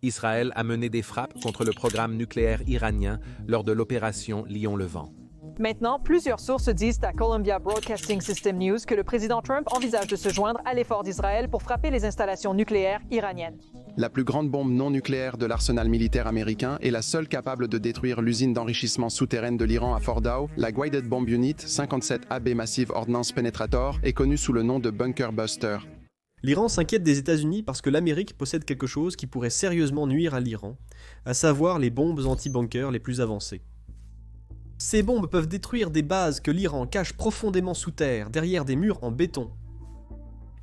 Israël a mené des frappes contre le programme nucléaire iranien lors de l'opération Lion-Levant. Maintenant, plusieurs sources disent à Columbia Broadcasting System News que le président Trump envisage de se joindre à l'effort d'Israël pour frapper les installations nucléaires iraniennes. La plus grande bombe non nucléaire de l'arsenal militaire américain est la seule capable de détruire l'usine d'enrichissement souterraine de l'Iran à Fordow, la Guided Bomb Unit 57AB Massive Ordnance Penetrator, est connue sous le nom de Bunker Buster. L'Iran s'inquiète des États-Unis parce que l'Amérique possède quelque chose qui pourrait sérieusement nuire à l'Iran, à savoir les bombes anti-bunkers les plus avancées. Ces bombes peuvent détruire des bases que l'Iran cache profondément sous terre, derrière des murs en béton.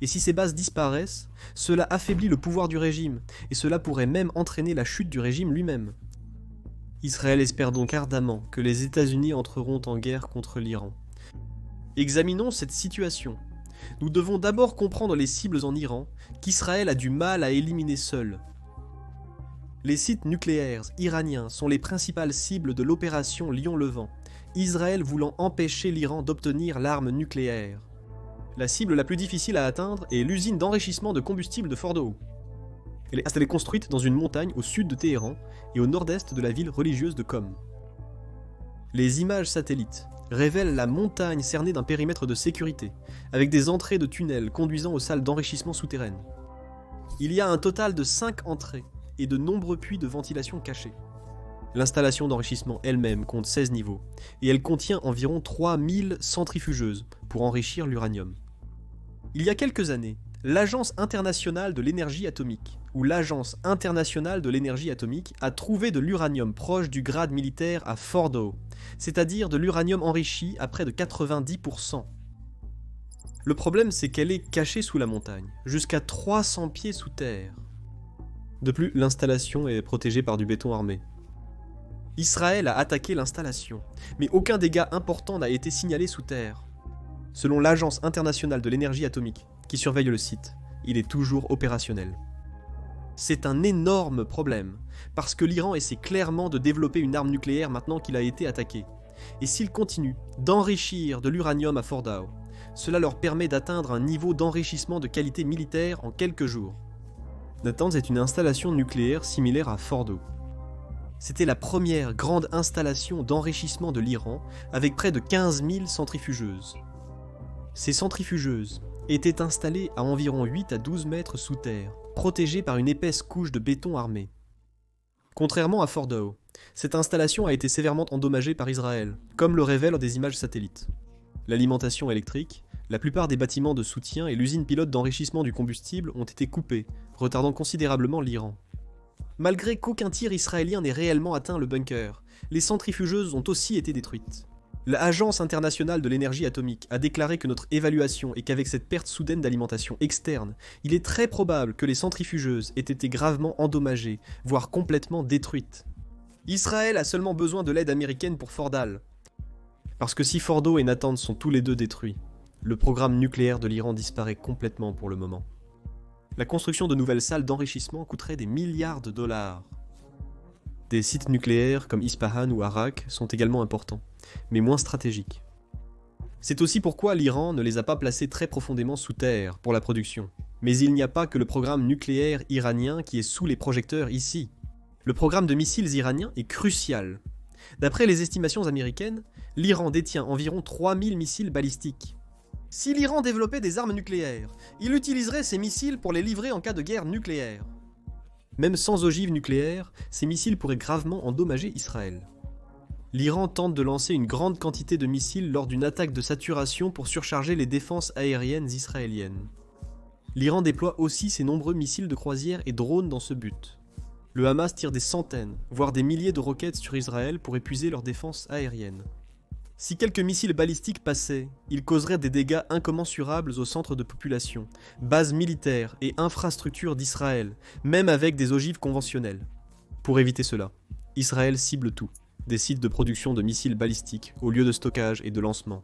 Et si ces bases disparaissent, cela affaiblit le pouvoir du régime, et cela pourrait même entraîner la chute du régime lui-même. Israël espère donc ardemment que les États-Unis entreront en guerre contre l'Iran. Examinons cette situation. Nous devons d'abord comprendre les cibles en Iran, qu'Israël a du mal à éliminer seul. Les sites nucléaires iraniens sont les principales cibles de l'opération Lion-Levant, Israël voulant empêcher l'Iran d'obtenir l'arme nucléaire. La cible la plus difficile à atteindre est l'usine d'enrichissement de combustible de Fordow. Elle est construite dans une montagne au sud de Téhéran et au nord-est de la ville religieuse de Qom. Les images satellites révèlent la montagne cernée d'un périmètre de sécurité, avec des entrées de tunnels conduisant aux salles d'enrichissement souterraines. Il y a un total de 5 entrées et de nombreux puits de ventilation cachés. L'installation d'enrichissement elle-même compte 16 niveaux, et elle contient environ 3000 centrifugeuses pour enrichir l'uranium. Il y a quelques années, l'Agence internationale de l'énergie atomique, ou l'Agence internationale de l'énergie atomique, a trouvé de l'uranium proche du grade militaire à Fordow, c'est-à-dire de l'uranium enrichi à près de 90%. Le problème, c'est qu'elle est cachée sous la montagne, jusqu'à 300 pieds sous terre. De plus, l'installation est protégée par du béton armé. Israël a attaqué l'installation, mais aucun dégât important n'a été signalé sous terre. Selon l'Agence internationale de l'énergie atomique, qui surveille le site, il est toujours opérationnel. C'est un énorme problème, parce que l'Iran essaie clairement de développer une arme nucléaire maintenant qu'il a été attaqué. Et s'il continue d'enrichir de l'uranium à Fordow, cela leur permet d'atteindre un niveau d'enrichissement de qualité militaire en quelques jours. Natanz est une installation nucléaire similaire à Fordow. C'était la première grande installation d'enrichissement de l'Iran, avec près de 15 000 centrifugeuses. Ces centrifugeuses étaient installées à environ 8 à 12 mètres sous terre, protégées par une épaisse couche de béton armé. Contrairement à Fordow, cette installation a été sévèrement endommagée par Israël, comme le révèlent des images satellites. L'alimentation électrique, la plupart des bâtiments de soutien et l'usine pilote d'enrichissement du combustible ont été coupés, retardant considérablement l'Iran. Malgré qu'aucun tir israélien n'ait réellement atteint le bunker, les centrifugeuses ont aussi été détruites. L'Agence internationale de l'énergie atomique a déclaré que notre évaluation est qu'avec cette perte soudaine d'alimentation externe, il est très probable que les centrifugeuses aient été gravement endommagées, voire complètement détruites. Israël a seulement besoin de l'aide américaine pour Fordow. Parce que si Fordow et Natanz sont tous les deux détruits, le programme nucléaire de l'Iran disparaît complètement pour le moment. La construction de nouvelles salles d'enrichissement coûterait des milliards de dollars. Des sites nucléaires comme Ispahan ou Arak sont également importants, mais moins stratégiques. C'est aussi pourquoi l'Iran ne les a pas placés très profondément sous terre pour la production. Mais il n'y a pas que le programme nucléaire iranien qui est sous les projecteurs ici. Le programme de missiles iranien est crucial. D'après les estimations américaines, l'Iran détient environ 3000 missiles balistiques. Si l'Iran développait des armes nucléaires, il utiliserait ces missiles pour les livrer en cas de guerre nucléaire. Même sans ogive nucléaire, ces missiles pourraient gravement endommager Israël. L'Iran tente de lancer une grande quantité de missiles lors d'une attaque de saturation pour surcharger les défenses aériennes israéliennes. L'Iran déploie aussi ses nombreux missiles de croisière et drones dans ce but. Le Hamas tire des centaines, voire des milliers de roquettes sur Israël pour épuiser leurs défenses aériennes. Si quelques missiles balistiques passaient, ils causeraient des dégâts incommensurables aux centres de population, bases militaires et infrastructures d'Israël, même avec des ogives conventionnelles. Pour éviter cela, Israël cible tout, des sites de production de missiles balistiques aux lieux de stockage et de lancement.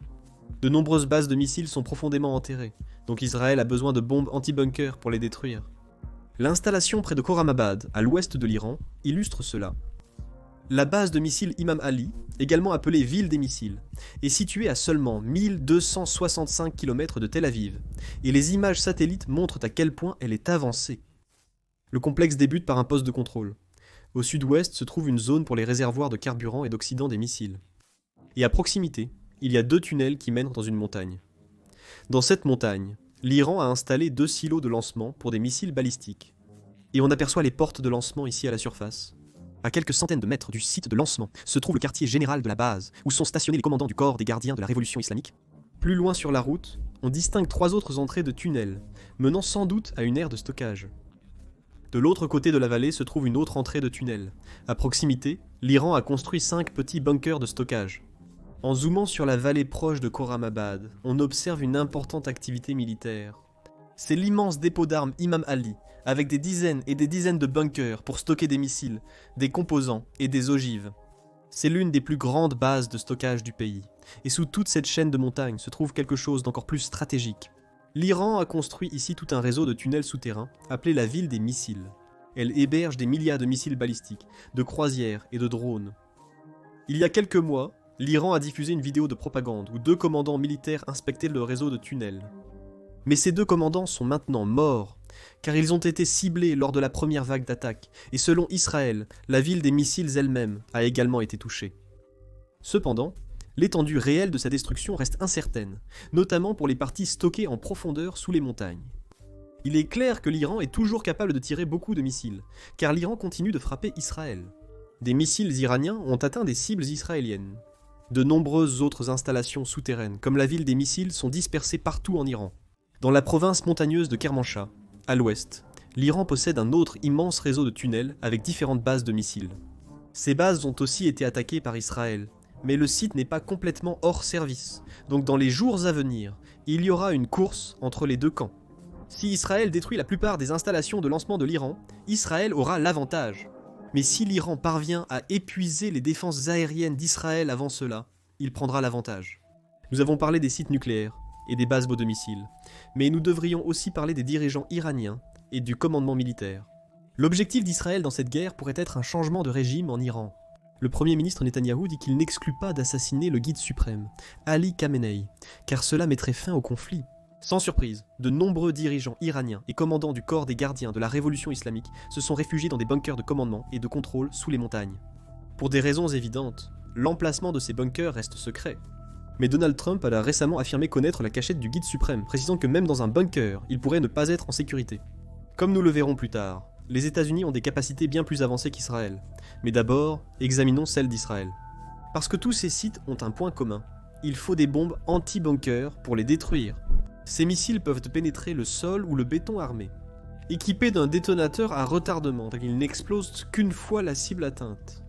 De nombreuses bases de missiles sont profondément enterrées, donc Israël a besoin de bombes anti-bunkers pour les détruire. L'installation près de Khorramabad, à l'ouest de l'Iran, illustre cela. La base de missiles Imam Ali, également appelée ville des missiles, est située à seulement 1265 km de Tel Aviv, et les images satellites montrent à quel point elle est avancée. Le complexe débute par un poste de contrôle. Au sud-ouest se trouve une zone pour les réservoirs de carburant et d'oxydant des missiles. Et à proximité, il y a 2 tunnels qui mènent dans une montagne. Dans cette montagne, l'Iran a installé 2 silos de lancement pour des missiles balistiques. Et on aperçoit les portes de lancement ici à la surface. À quelques centaines de mètres du site de lancement se trouve le quartier général de la base, où sont stationnés les commandants du corps des gardiens de la Révolution islamique. Plus loin sur la route, on distingue 3 autres entrées de tunnels, menant sans doute à une aire de stockage. De l'autre côté de la vallée se trouve une autre entrée de tunnel. À proximité, l'Iran a construit 5 petits bunkers de stockage. En zoomant sur la vallée proche de Khorramabad, on observe une importante activité militaire. C'est l'immense dépôt d'armes Imam Ali, avec des dizaines et des dizaines de bunkers pour stocker des missiles, des composants et des ogives. C'est l'une des plus grandes bases de stockage du pays. Et sous toute cette chaîne de montagnes se trouve quelque chose d'encore plus stratégique. L'Iran a construit ici tout un réseau de tunnels souterrains, appelé la ville des missiles. Elle héberge des milliards de missiles balistiques, de croisières et de drones. Il y a quelques mois, l'Iran a diffusé une vidéo de propagande où 2 commandants militaires inspectaient le réseau de tunnels. Mais ces 2 commandants sont maintenant morts, car ils ont été ciblés lors de la première vague d'attaque, et selon Israël, la ville des missiles elle-même a également été touchée. Cependant, l'étendue réelle de sa destruction reste incertaine, notamment pour les parties stockées en profondeur sous les montagnes. Il est clair que l'Iran est toujours capable de tirer beaucoup de missiles, car l'Iran continue de frapper Israël. Des missiles iraniens ont atteint des cibles israéliennes. De nombreuses autres installations souterraines, comme la ville des missiles, sont dispersées partout en Iran. Dans la province montagneuse de Kermanshah, à l'ouest, l'Iran possède un autre immense réseau de tunnels avec différentes bases de missiles. Ces bases ont aussi été attaquées par Israël, mais le site n'est pas complètement hors service, donc dans les jours à venir, il y aura une course entre les 2 camps. Si Israël détruit la plupart des installations de lancement de l'Iran, Israël aura l'avantage. Mais si l'Iran parvient à épuiser les défenses aériennes d'Israël avant cela, il prendra l'avantage. Nous avons parlé des sites nucléaires et des bases de missiles, mais nous devrions aussi parler des dirigeants iraniens et du commandement militaire. L'objectif d'Israël dans cette guerre pourrait être un changement de régime en Iran. Le Premier ministre Netanyahou dit qu'il n'exclut pas d'assassiner le guide suprême, Ali Khamenei, car cela mettrait fin au conflit. Sans surprise, de nombreux dirigeants iraniens et commandants du corps des gardiens de la Révolution islamique se sont réfugiés dans des bunkers de commandement et de contrôle sous les montagnes. Pour des raisons évidentes, l'emplacement de ces bunkers reste secret. Mais Donald Trump a récemment affirmé connaître la cachette du guide suprême, précisant que même dans un bunker, il pourrait ne pas être en sécurité. Comme nous le verrons plus tard, les États-Unis ont des capacités bien plus avancées qu'Israël. Mais d'abord, examinons celles d'Israël. Parce que tous ces sites ont un point commun. Il faut des bombes anti-bunker pour les détruire. Ces missiles peuvent pénétrer le sol ou le béton armé. Équipés d'un détonateur à retardement, ils n'explosent qu'une fois la cible atteinte.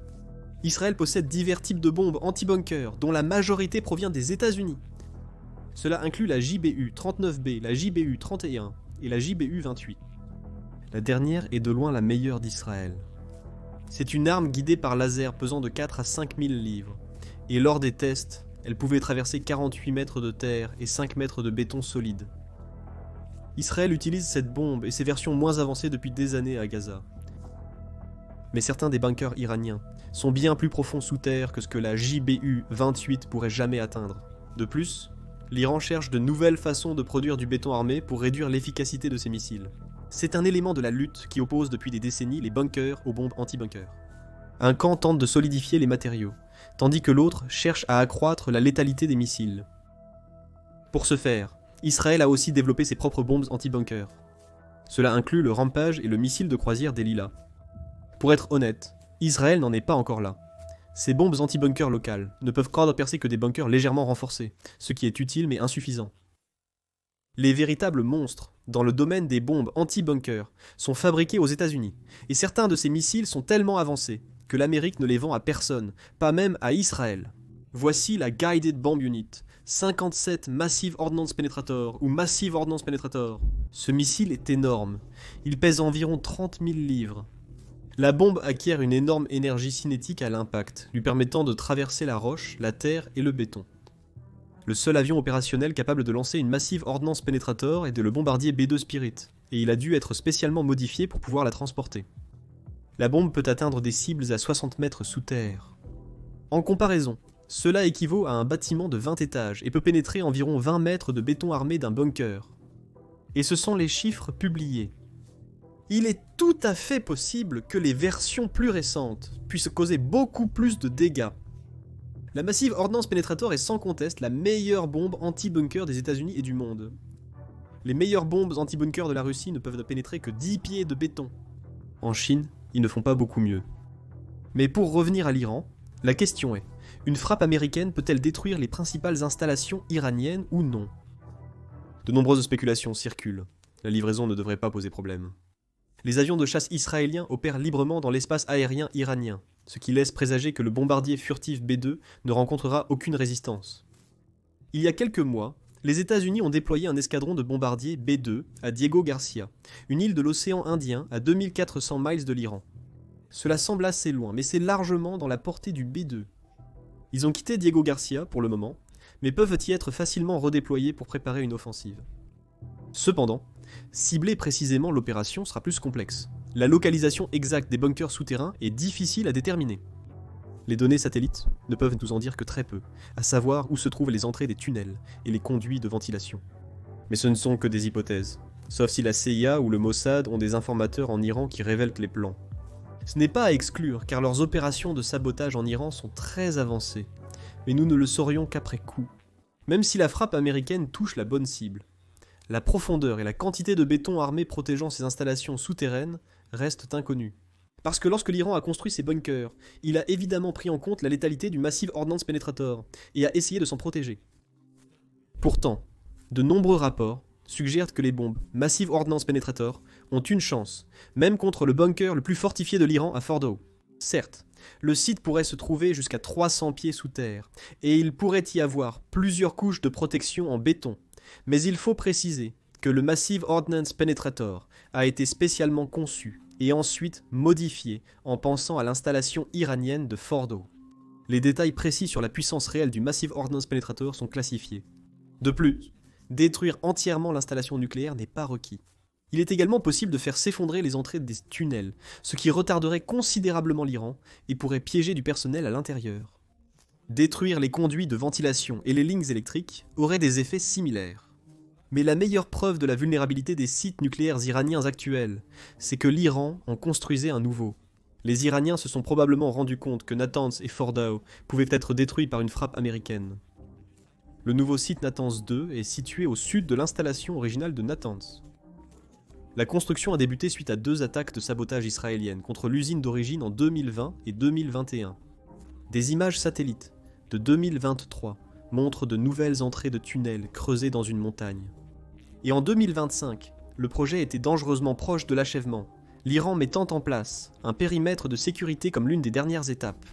Israël possède divers types de bombes anti-bunker, dont la majorité provient des États-Unis. Cela inclut la JBU-39B, la JBU-31 et la JBU-28. La dernière est de loin la meilleure d'Israël. C'est une arme guidée par laser pesant de 4 à 5 000 livres, et lors des tests, elle pouvait traverser 48 mètres de terre et 5 mètres de béton solide. Israël utilise cette bombe et ses versions moins avancées depuis des années à Gaza. Mais certains des bunkers iraniens sont bien plus profonds sous terre que ce que la JBU-28 pourrait jamais atteindre. De plus, l'Iran cherche de nouvelles façons de produire du béton armé pour réduire l'efficacité de ses missiles. C'est un élément de la lutte qui oppose depuis des décennies les bunkers aux bombes anti-bunkers. Un camp tente de solidifier les matériaux, tandis que l'autre cherche à accroître la létalité des missiles. Pour ce faire, Israël a aussi développé ses propres bombes anti-bunkers. Cela inclut le Rampage et le missile de croisière Delila. Pour être honnête, Israël n'en est pas encore là. Ces bombes anti-bunkers locales ne peuvent encore percer que des bunkers légèrement renforcés, ce qui est utile mais insuffisant. Les véritables monstres, dans le domaine des bombes anti-bunkers, sont fabriqués aux États-Unis, et certains de ces missiles sont tellement avancés que l'Amérique ne les vend à personne, pas même à Israël. Voici la Guided Bomb Unit, 57 Massive Ordnance Penetrator ou Massive Ordnance Penetrator. Ce missile est énorme, il pèse environ 30 000 livres. La bombe acquiert une énorme énergie cinétique à l'impact, lui permettant de traverser la roche, la terre et le béton. Le seul avion opérationnel capable de lancer une Massive Ordnance Penetrator était le bombardier B-2 Spirit, et il a dû être spécialement modifié pour pouvoir la transporter. La bombe peut atteindre des cibles à 60 mètres sous terre. En comparaison, cela équivaut à un bâtiment de 20 étages et peut pénétrer environ 20 mètres de béton armé d'un bunker. Et ce sont les chiffres publiés. Il est tout à fait possible que les versions plus récentes puissent causer beaucoup plus de dégâts. La Massive Ordnance Penetrator est sans conteste la meilleure bombe anti-bunker des États-Unis et du monde. Les meilleures bombes anti-bunker de la Russie ne peuvent pénétrer que 10 pieds de béton. En Chine, ils ne font pas beaucoup mieux. Mais pour revenir à l'Iran, la question est, une frappe américaine peut-elle détruire les principales installations iraniennes ou non? De nombreuses spéculations circulent. La livraison ne devrait pas poser problème. Les avions de chasse israéliens opèrent librement dans l'espace aérien iranien, ce qui laisse présager que le bombardier furtif B-2 ne rencontrera aucune résistance. Il y a quelques mois, les États-Unis ont déployé un escadron de bombardiers B-2 à Diego Garcia, une île de l'océan Indien à 2400 miles de l'Iran. Cela semble assez loin, mais c'est largement dans la portée du B-2. Ils ont quitté Diego Garcia pour le moment, mais peuvent y être facilement redéployés pour préparer une offensive. Cependant, cibler précisément l'opération sera plus complexe. La localisation exacte des bunkers souterrains est difficile à déterminer. Les données satellites ne peuvent nous en dire que très peu, à savoir où se trouvent les entrées des tunnels et les conduits de ventilation. Mais ce ne sont que des hypothèses, sauf si la CIA ou le Mossad ont des informateurs en Iran qui révèlent les plans. Ce n'est pas à exclure car leurs opérations de sabotage en Iran sont très avancées, mais nous ne le saurions qu'après coup. Même si la frappe américaine touche la bonne cible, la profondeur et la quantité de béton armé protégeant ces installations souterraines restent inconnues. Parce que lorsque l'Iran a construit ses bunkers, il a évidemment pris en compte la létalité du Massive Ordnance Penetrator et a essayé de s'en protéger. Pourtant, de nombreux rapports suggèrent que les bombes Massive Ordnance Penetrator ont une chance, même contre le bunker le plus fortifié de l'Iran à Fordow. Certes, le site pourrait se trouver jusqu'à 300 pieds sous terre, et il pourrait y avoir plusieurs couches de protection en béton. Mais il faut préciser que le Massive Ordnance Penetrator a été spécialement conçu et ensuite modifié en pensant à l'installation iranienne de Fordow. Les détails précis sur la puissance réelle du Massive Ordnance Penetrator sont classifiés. De plus, détruire entièrement l'installation nucléaire n'est pas requis. Il est également possible de faire s'effondrer les entrées des tunnels, ce qui retarderait considérablement l'Iran et pourrait piéger du personnel à l'intérieur. Détruire les conduits de ventilation et les lignes électriques aurait des effets similaires. Mais la meilleure preuve de la vulnérabilité des sites nucléaires iraniens actuels, c'est que l'Iran en construisait un nouveau. Les Iraniens se sont probablement rendus compte que Natanz et Fordow pouvaient être détruits par une frappe américaine. Le nouveau site Natanz 2 est situé au sud de l'installation originale de Natanz. La construction a débuté suite à 2 attaques de sabotage israéliennes contre l'usine d'origine en 2020 et 2021. Des images satellites de 2023 montrent de nouvelles entrées de tunnels creusés dans une montagne. Et en 2025, le projet était dangereusement proche de l'achèvement, l'Iran mettant en place un périmètre de sécurité comme l'une des dernières étapes.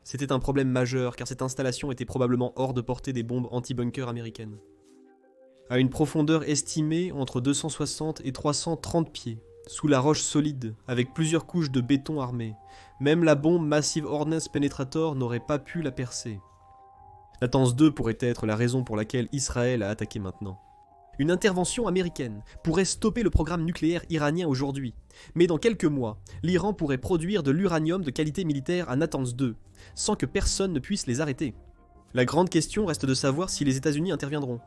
C'était un problème majeur car cette installation était probablement hors de portée des bombes anti-bunker américaines. À une profondeur estimée entre 260 et 330 pieds, sous la roche solide, avec plusieurs couches de béton armé, même la bombe Massive Ordnance Penetrator n'aurait pas pu la percer. Natanz 2 pourrait être la raison pour laquelle Israël a attaqué maintenant. Une intervention américaine pourrait stopper le programme nucléaire iranien aujourd'hui, mais dans quelques mois, l'Iran pourrait produire de l'uranium de qualité militaire à Natanz 2, sans que personne ne puisse les arrêter. La grande question reste de savoir si les États-Unis interviendront.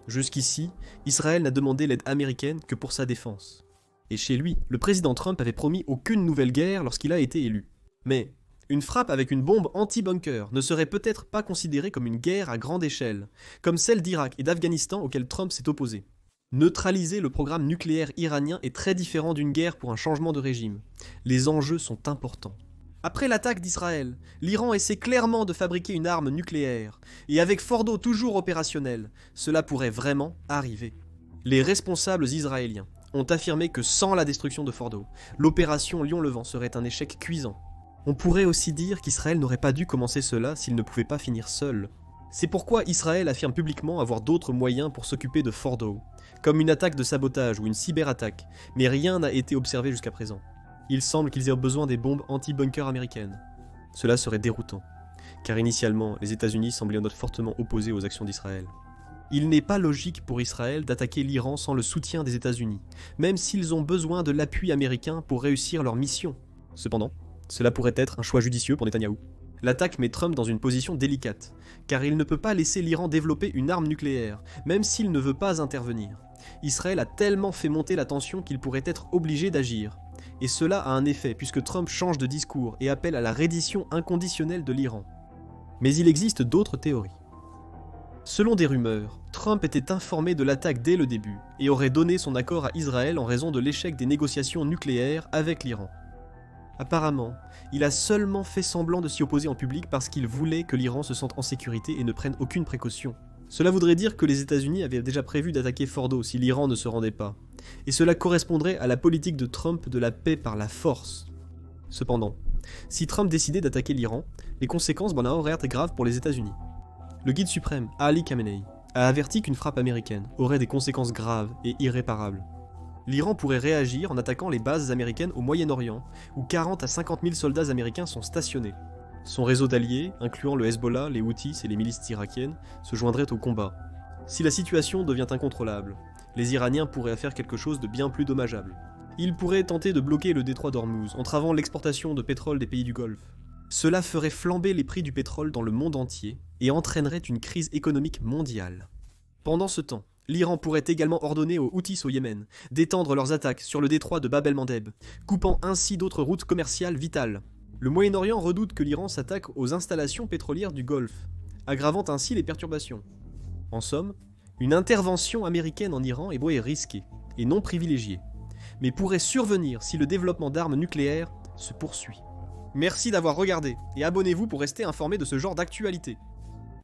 Jusqu'ici, Israël n'a demandé l'aide américaine que pour sa défense. Et chez lui, le président Trump avait promis aucune nouvelle guerre lorsqu'il a été élu. Mais une frappe avec une bombe anti-bunker ne serait peut-être pas considérée comme une guerre à grande échelle, comme celle d'Irak et d'Afghanistan auxquelles Trump s'est opposé. Neutraliser le programme nucléaire iranien est très différent d'une guerre pour un changement de régime. Les enjeux sont importants. Après l'attaque d'Israël, l'Iran essaie clairement de fabriquer une arme nucléaire, et avec Fordow toujours opérationnel, cela pourrait vraiment arriver. Les responsables israéliens ont affirmé que sans la destruction de Fordow, l'opération Lion-Levant serait un échec cuisant. On pourrait aussi dire qu'Israël n'aurait pas dû commencer cela s'il ne pouvait pas finir seul. C'est pourquoi Israël affirme publiquement avoir d'autres moyens pour s'occuper de Fordow, comme une attaque de sabotage ou une cyberattaque, mais rien n'a été observé jusqu'à présent. Il semble qu'ils aient besoin des bombes anti-bunker américaines. Cela serait déroutant, car initialement, les États-Unis semblaient fortement opposés aux actions d'Israël. Il n'est pas logique pour Israël d'attaquer l'Iran sans le soutien des États-Unis, même s'ils ont besoin de l'appui américain pour réussir leur mission. Cependant, cela pourrait être un choix judicieux pour Netanyahou. L'attaque met Trump dans une position délicate, car il ne peut pas laisser l'Iran développer une arme nucléaire, même s'il ne veut pas intervenir. Israël a tellement fait monter la tension qu'il pourrait être obligé d'agir. Et cela a un effet, puisque Trump change de discours et appelle à la reddition inconditionnelle de l'Iran. Mais il existe d'autres théories. Selon des rumeurs, Trump était informé de l'attaque dès le début, et aurait donné son accord à Israël en raison de l'échec des négociations nucléaires avec l'Iran. Apparemment, il a seulement fait semblant de s'y opposer en public parce qu'il voulait que l'Iran se sente en sécurité et ne prenne aucune précaution. Cela voudrait dire que les États-Unis avaient déjà prévu d'attaquer Fordo si l'Iran ne se rendait pas, et cela correspondrait à la politique de Trump de la paix par la force. Cependant, si Trump décidait d'attaquer l'Iran, les conséquences auraient été graves pour les États-Unis. Le guide suprême, Ali Khamenei, a averti qu'une frappe américaine aurait des conséquences graves et irréparables. L'Iran pourrait réagir en attaquant les bases américaines au Moyen-Orient, où 40 à 50 000 soldats américains sont stationnés. Son réseau d'alliés, incluant le Hezbollah, les Houthis et les milices irakiennes, se joindraient au combat. Si la situation devient incontrôlable, les Iraniens pourraient faire quelque chose de bien plus dommageable. Ils pourraient tenter de bloquer le détroit d'Ormuz, entravant l'exportation de pétrole des pays du Golfe. Cela ferait flamber les prix du pétrole dans le monde entier et entraînerait une crise économique mondiale. Pendant ce temps, l'Iran pourrait également ordonner aux Houthis au Yémen d'étendre leurs attaques sur le détroit de Bab el-Mandeb, coupant ainsi d'autres routes commerciales vitales. Le Moyen-Orient redoute que l'Iran s'attaque aux installations pétrolières du Golfe, aggravant ainsi les perturbations. En somme, une intervention américaine en Iran est risquée et non privilégiée, mais pourrait survenir si le développement d'armes nucléaires se poursuit. Merci d'avoir regardé et abonnez-vous pour rester informé de ce genre d'actualité.